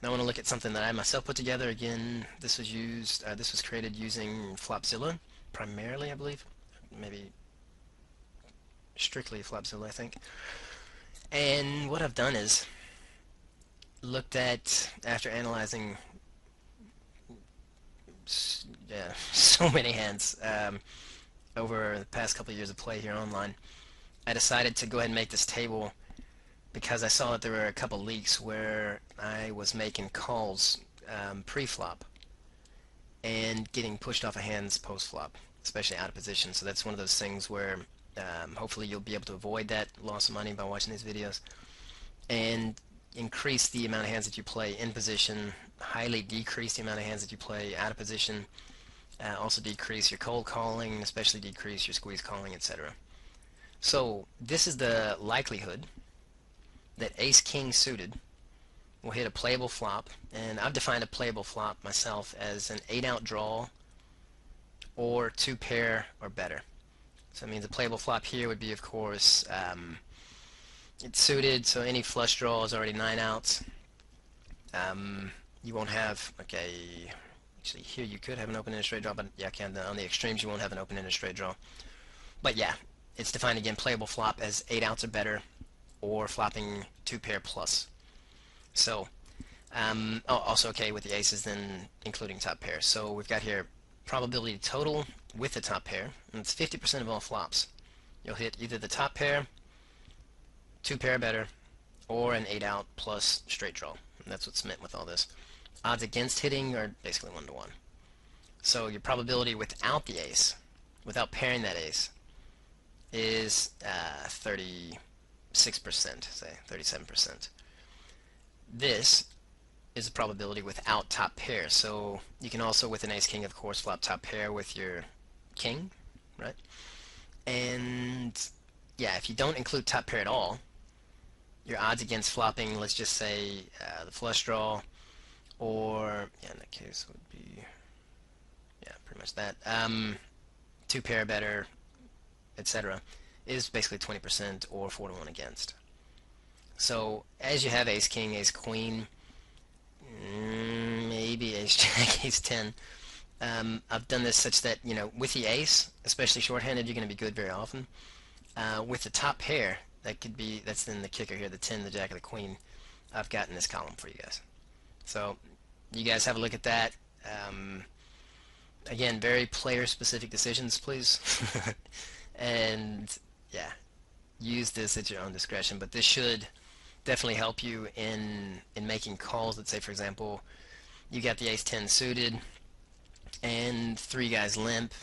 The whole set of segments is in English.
I want to look at something that I myself put together. Again, this was created using Flopzilla, primarily, I believe. Maybe strictly Flopzilla, I think. And what I've done is looked at, after analyzing yeah, so many hands over the past couple of years of play here online, I decided to go ahead and make this table because I saw that there were a couple leaks where I was making calls pre-flop and getting pushed off of hands post-flop, especially out of position. So that's one of those things where hopefully you'll be able to avoid that loss of money by watching these videos and increase the amount of hands that you play in position, highly decrease the amount of hands that you play out of position, also decrease your cold calling, especially decrease your squeeze calling, etc. So this is the likelihood that ace-king suited will hit a playable flop, and I've defined a playable flop myself as an 8-out draw or 2-pair or better. So it means a playable flop here would be, of course, it's suited, so any flush draw is already 9 outs. You won't have, okay, actually here you could have an open-ended straight draw, but yeah, on the extremes you won't have an open-ended straight draw. But yeah, it's defined again, playable flop as 8 outs or better, or flopping 2-pair plus. So, also okay with the aces, then including top pair. So we've got here probability total with the top pair, and it's 50% of all flops. You'll hit either the top pair, 2-pair or better, or an 8-out plus straight draw. And that's what's meant with all this. Odds against hitting are basically 1 to 1. So your probability without the ace, without pairing that ace, is 36%, say 37%. This is a probability without top pair. So you can also, with an ace-king, of course, flop top pair with your king, right? And yeah, if you don't include top pair at all, your odds against flopping, let's just say the flush draw, or yeah, in that case would be, yeah, pretty much that, 2-pair better, etc., is basically 20% or 4 to 1 against. So as you have ace king, ace queen, maybe ace jack, ace 10, I've done this such that, you know, with the ace, especially shorthanded, you're going to be good very often. With the top pair, that could be, that's then the kicker here, the 10, the jack, or the queen, I've got in this column for you guys. So you guys have a look at that. Again, very player-specific decisions, please. And yeah, use this at your own discretion, but this should definitely help you in making calls. Let's say, for example, you got the ace-10 suited and 3 guys limp,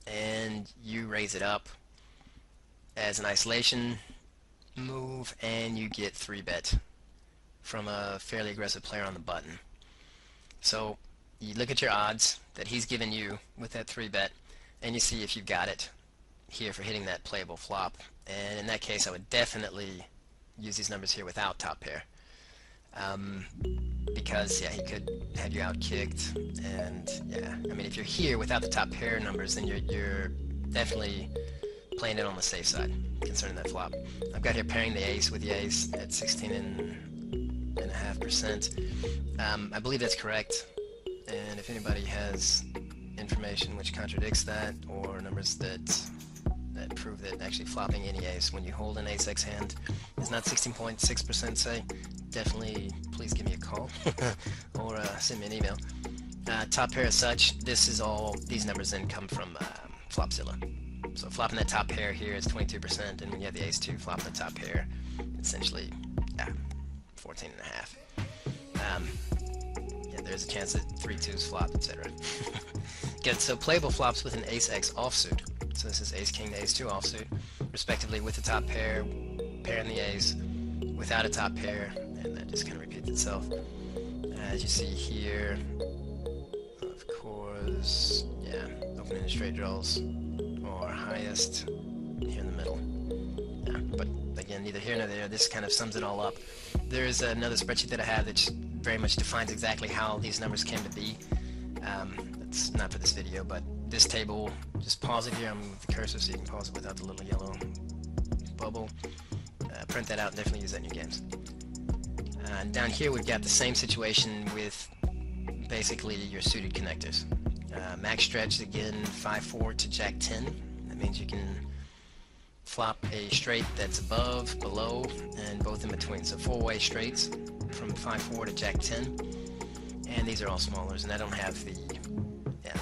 and you raise it up as an isolation move, and you get 3-bet from a fairly aggressive player on the button. So you look at your odds that he's given you with that 3-bet, and you see if you've got it here for hitting that playable flop. And in that case, I would definitely use these numbers here without top pair, because yeah, he could have you out kicked. And yeah, I mean, if you're here without the top pair numbers, then you're definitely playing it on the safe side concerning that flop. I've got here pairing the ace with the ace at 16.5%. I believe that's correct, and if anybody has information which contradicts that, or numbers that prove that actually flopping any ace when you hold an ace-x hand is not 16.6%, say, definitely please give me a call or send me an email. Top pair as such, this is all, these numbers then come from Flopzilla. So flopping that top pair here is 22%, and when you have the ace-2, flopping the top pair, essentially, 14.5. Yeah, there's a chance that 3-2s flop, etc. Good, so playable flops with an ace-x offsuit. So this is ace-king to ace-2 offsuit, respectively, with the top pair, pairing the ace, without a top pair, and that just kind of repeats itself. As you see here, of course, yeah, open-ended straight draws, or highest here in the middle. Yeah, but again, neither here nor there, this kind of sums it all up. There's another spreadsheet that I have that very much defines exactly how these numbers came to be. That's not for this video, but this table, just pause it here. I'm with the cursor so you can pause it without the little yellow bubble. Print that out and definitely use that in your games. Down here we've got the same situation with basically your suited connectors. Max stretch again 5-4 to Jack 10. That means you can flop a straight that's above, below, and both in between. So 4-way straights from 5-4 to Jack 10. And these are all smallers, and I don't have the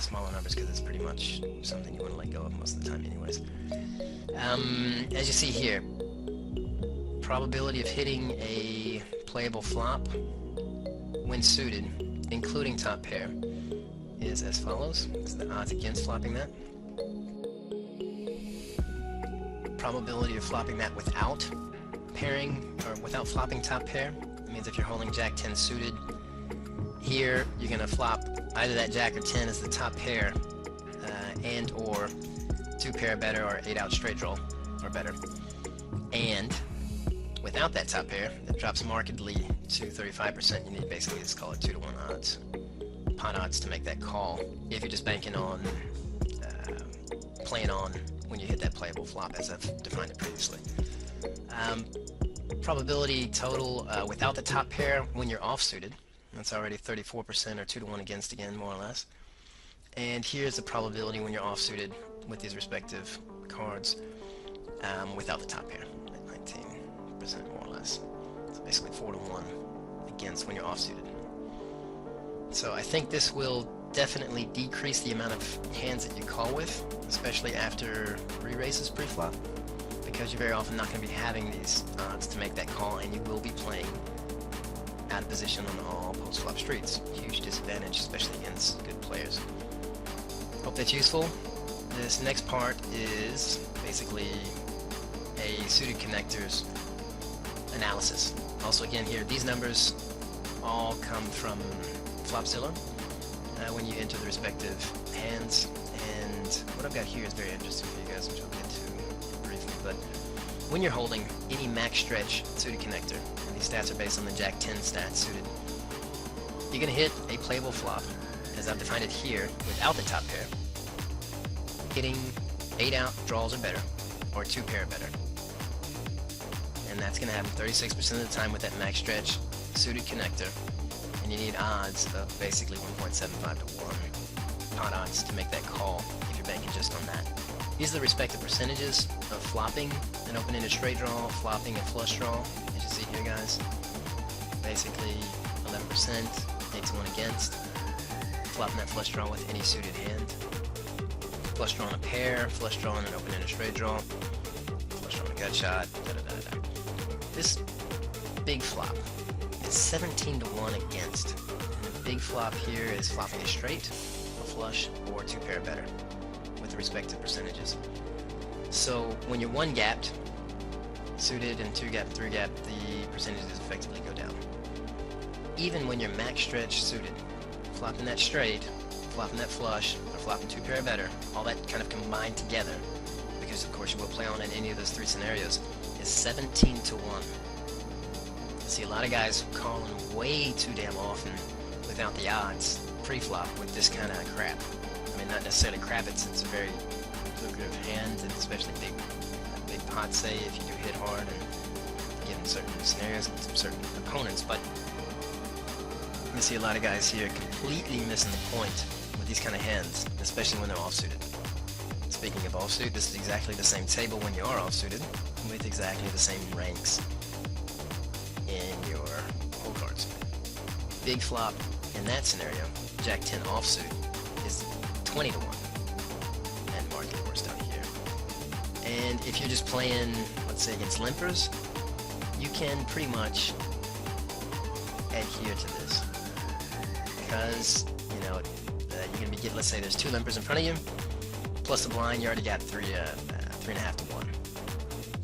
smaller numbers because it's pretty much something you want to let go of most of the time anyways. As you see here, probability of hitting a playable flop when suited, including top pair, is as follows. It's the odds against flopping that. Probability of flopping that without pairing, or without flopping top pair. That means if you're holding Jack 10 suited, here you're going to flop either that Jack or 10 as the top pair, and or 2 pair better or 8 out straight draw or better. And without that top pair, it drops markedly to 35%. You need basically, let's call it 2 to 1 odds, pot odds to make that call if you're just banking on playing on when you hit that playable flop as I've defined it previously. Probability total without the top pair when you're offsuited. That's already 34% or 2 to 1 against again, more or less. And here's the probability when you're offsuited with these respective cards without the top pair at 19% more or less. So basically 4 to 1 against when you're offsuited. So I think this will definitely decrease the amount of hands that you call with, especially after re-raises pre-flop, because you're very often not going to be having these odds to make that call, and you will be playing out of position on all post-flop streets. Huge disadvantage, especially against good players. Hope that's useful. This next part is basically a suited connectors analysis. Also again here, these numbers all come from Flopzilla when you enter the respective hands, and what I've got here is very interesting for you guys, which I'll get to briefly. But when you're holding any max stretch suited connector, and these stats are based on the Jack 10 stats suited, you're going to hit a playable flop, as I've defined it here, without the top pair, hitting 8 out draws or better, or 2 pair or better. And that's going to happen 36% of the time with that max stretch suited connector, and you need odds of basically 1.75 to 1 pot odds to make that call if you're banking just on that. These are the respective percentages of flopping an open-ended straight draw, flopping a flush draw, as you see here, guys. Basically 11%, 8 to 1 against, flopping that flush draw with any suited hand, flush draw on a pair, flush draw on an open-ended straight draw, flush draw on a gut shot, da-da-da-da. This big flop is 17 to 1 against, and the big flop here is flopping a straight, a flush, or 2 pair better, with the respective percentages. So when you're 1 gapped, suited, and 2 gapped, 3 gapped, the percentages effectively go down. Even when you're max stretch suited, flopping that straight, flopping that flush, or flopping 2 pair better, all that kind of combined together, because of course you will play on in any of those 3 scenarios, is 17 to 1. I see a lot of guys calling way too damn often without the odds pre-flop with this kind of crap. I mean, not necessarily crap, it's a very lucrative hand, and especially big pots, say, if you do hit hard and given certain scenarios and certain opponents. But you see a lot of guys here completely missing the point with these kind of hands, especially when they're offsuited. Speaking of offsuit, this is exactly the same table when you are offsuited, with exactly the same ranks in your hole cards. Big flop in that scenario, Jack 10 offsuit, is 20 to 1, and market worse down here. And if you're just playing, let's say, against limpers, you can pretty much adhere to this, because you know you're gonna be getting, let's say there's 2 limpers in front of you, plus the blind, you already got 3.5 to 1.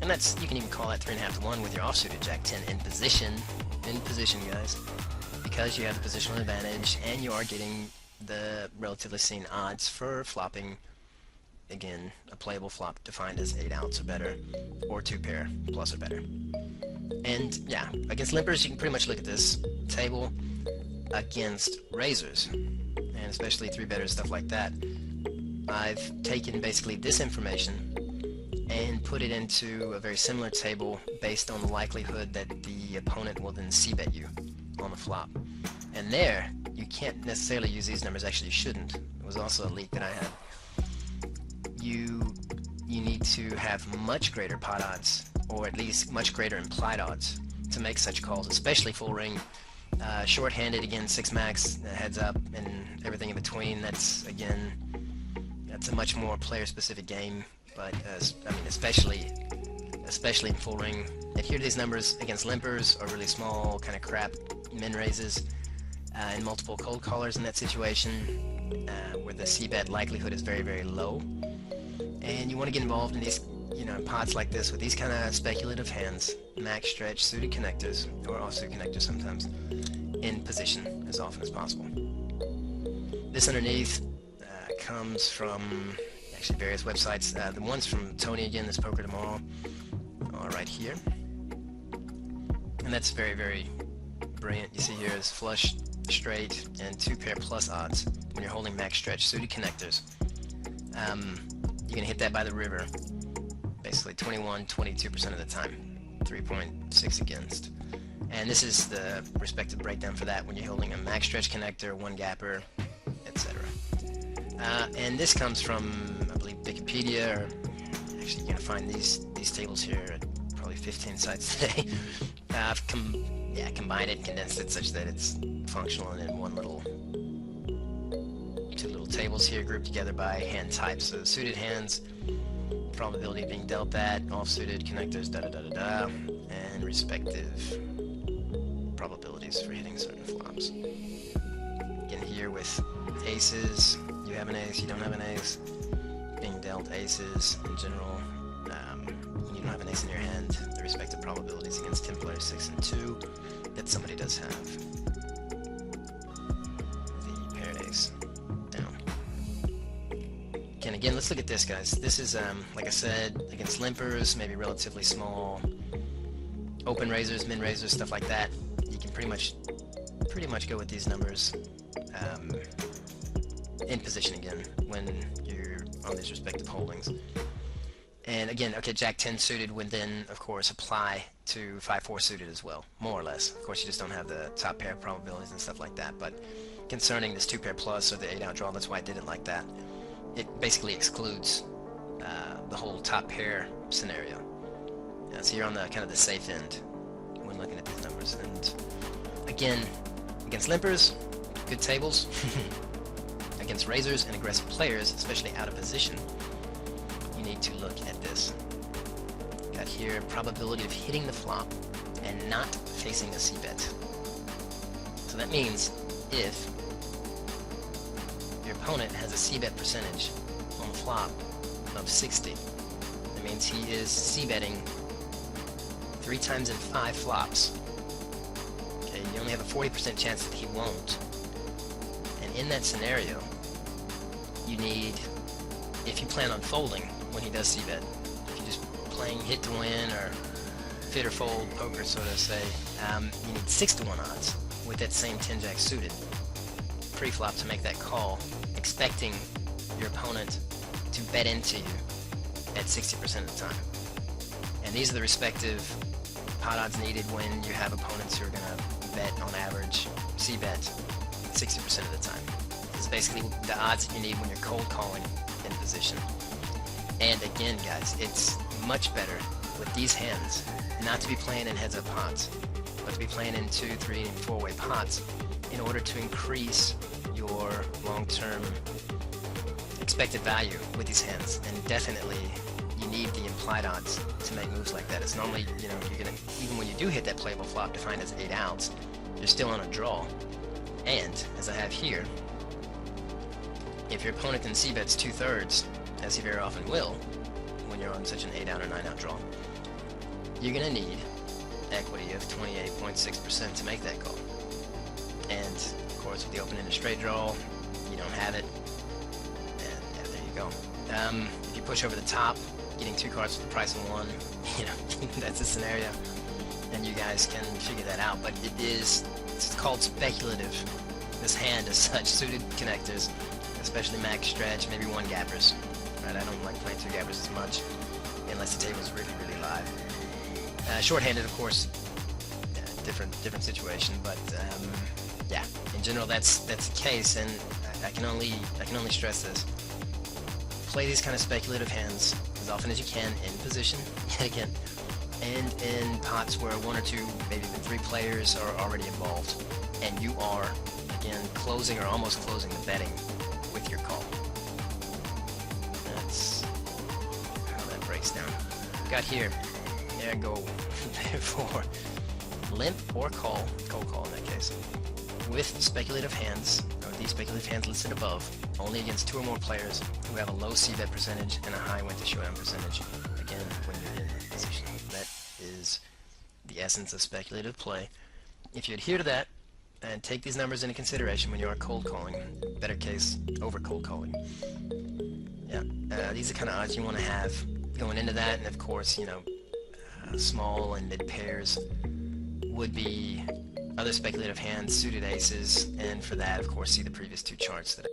And that's, you can even call that 3.5 to 1 with your offsuited Jack 10 in position, guys, because you have the positional advantage, and you are getting the relatively seen odds for flopping, again, a playable flop defined as 8 outs or better, or 2 pair plus or better. And yeah, against limpers, you can pretty much look at this table against raisers, and especially 3 betters, stuff like that. I've taken basically this information and put it into a very similar table based on the likelihood that the opponent will then c-bet you on the flop. And there, you can't necessarily use these numbers. Actually, you shouldn't. It was also a leak that I had. You need to have much greater pot odds, or at least much greater implied odds, to make such calls, especially full ring. Short-handed, again, 6 max, heads up, and everything in between. That's a much more player-specific game. But I mean, especially in full ring, adhere to these numbers against limpers or really small kind of crap min raises, and multiple cold callers in that situation, where the c-bet likelihood is very, very low. And you want to get involved in these, pots like this with these kind of speculative hands, max stretch, suited connectors, or offsuit connectors sometimes, in position as often as possible. This underneath comes from actually various websites. The ones from Tony, again, this Poker Tomorrow, are right here. And that's very, very brilliant. You see here is flush, straight, and 2 pair plus odds when you're holding max stretch suited connectors. You're going to hit that by the river, basically 22% of the time, 3.6 against. And this is the respective breakdown for that when you're holding a max stretch connector, 1 gapper, etc. And this comes from, I believe, Wikipedia, or actually you're going to find these tables here at probably 15 sites today. I've combined it, condensed it such that it's functional and in two little tables here grouped together by hand type. So suited hands, probability of being dealt that, off-suited connectors, and respective probabilities for hitting certain flops. Again, here with aces, you have an ace, you don't have an ace, being dealt aces in general. You don't have an ace in your hand, the respective probabilities against 10 players, 6 and 2, that somebody does have the paired ace down. Again, let's look at this, guys. This is, like I said, against limpers, maybe relatively small open raisers, min raisers, stuff like that. You can pretty much go with these numbers in position again when you're on these respective holdings. And again, okay, Jack 10 suited would then, of course, apply to 5-4 suited as well, more or less. Of course, you just don't have the top pair probabilities and stuff like that. But concerning this 2 pair plus or the 8-out draw, that's why I did it like that. It basically excludes the whole top pair scenario. So you're on the kind of the safe end when looking at these numbers. And again, against limpers, good tables. Against raisers and aggressive players, especially out of position, you need to look at this. Got here probability of hitting the flop and not facing a c-bet. So that means if your opponent has a c-bet percentage on the flop of 60, that means he is c-betting 3 times in 5 flops. Okay, you only have a 40% chance that he won't. And in that scenario, you need, if you plan on folding when he does c-bet, if you're just playing hit to win or fit or fold poker, so to say, you need 6-to-1 odds with that same 10-jack suited pre-flop to make that call, expecting your opponent to bet into you at 60% of the time. And these are the respective pot odds needed when you have opponents who are going to bet on average c-bet 60% of the time. This is basically the odds that you need when you're cold calling in position. And again, guys, it's much better with these hands not to be playing in heads-up pots, but to be playing in 2, 3, and 4-way pots in order to increase your long-term expected value with these hands. And definitely, you need the implied odds to make moves like that. It's normally, you're gonna, even when you do hit that playable flop defined as 8 outs, you're still on a draw. And, as I have here, if your opponent then c-bets 2/3, as he very often will, when you're on such an 8-out or 9-out draw, you're going to need equity of 28.6% to make that call. And, of course, with the open-ended straight draw, you don't have it. And, yeah, there you go. If you push over the top, getting 2 cards for the price of 1, that's a scenario. And you guys can figure that out. But it's called speculative. This hand is such suited connectors, especially max stretch, maybe 1 gappers. Right? I don't like playing 2 gappers as much. unless the table's really, really live. Short-handed, of course, different situation, but yeah, in general that's the case, and I can only stress this. Play these kind of speculative hands as often as you can in position, yet again, and in pots where 1 or 2, maybe even 3 players are already involved, and you are, again, closing or almost closing the betting with your call. That's how that breaks down. Got here, there go, for limp or call, cold call in that case, with speculative hands, or these speculative hands listed above, only against 2 or more players who have a low c-bet percentage and a high win-to-showdown percentage, again, when you're in position. That is the essence of speculative play. If you adhere to that, and take these numbers into consideration when you are cold calling, better case, over cold calling. Yeah, these are the kind of odds you want to have going into that, and of course, you know, small and mid pairs would be other speculative hands, suited aces, and for that, of course, see the previous 2 charts that